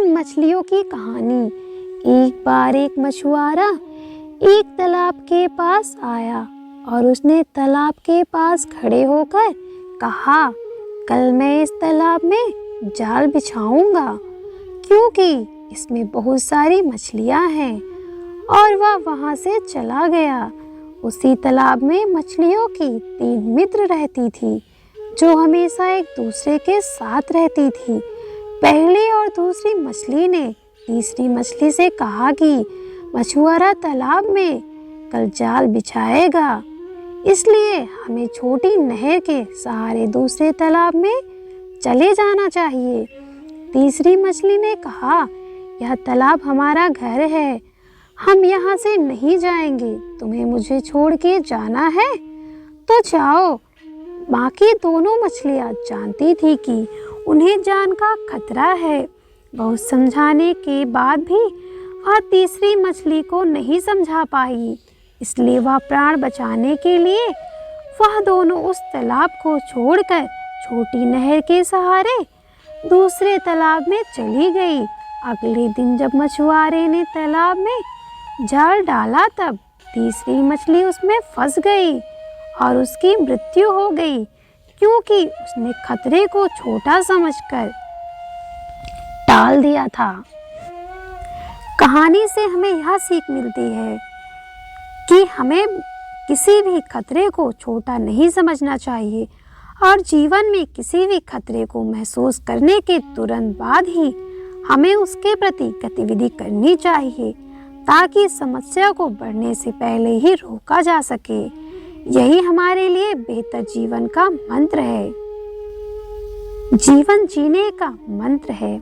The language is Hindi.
3 मछलियों की कहानी। एक बार एक मछुआरा एक तालाब के पास आया और उसने तालाब के पास खड़े होकर कहा, कल मैं इस तालाब में जाल बिछाऊंगा क्योंकि इसमें बहुत सारी मछलियां हैं। और वह वहां से चला गया। उसी तालाब में मछलियों की 3 मित्र रहती थी जो हमेशा एक दूसरे के साथ रहती थी। पहली और दूसरी मछली ने तीसरी मछली से कहा कि मछुआरा तालाब में कल जाल बिछाएगा, इसलिए हमें छोटी नहर के सहारे दूसरे तालाब में चले जाना चाहिए। तीसरी मछली ने कहा, यह तालाब हमारा घर है, हम यहाँ से नहीं जाएंगे, तुम्हें मुझे छोड़ के जाना है तो जाओ। बाकी दोनों मछलियाँ जानती थी कि उन्हें जान का खतरा है। बहुत समझाने के बाद भी वह तीसरी मछली को नहीं समझा पाई, इसलिए वह प्राण बचाने के लिए वह दोनों उस तालाब को छोड़कर छोटी नहर के सहारे दूसरे तालाब में चली गई। अगले दिन जब मछुआरे ने तालाब में जाल डाला तब तीसरी मछली उसमें फंस गई और उसकी मृत्यु हो गई क्योंकि उसने खतरे को छोटा समझकर टाल दिया था। कहानी से हमें यह सीख मिलती है कि हमें किसी भी खतरे को छोटा नहीं समझना चाहिए और जीवन में किसी भी खतरे को महसूस करने के तुरंत बाद ही हमें उसके प्रति गतिविधि करनी चाहिए ताकि समस्या को बढ़ने से पहले ही रोका जा सके। यही हमारे लिए बेहतर जीवन का मंत्र है। जीवन जीने का मंत्र है।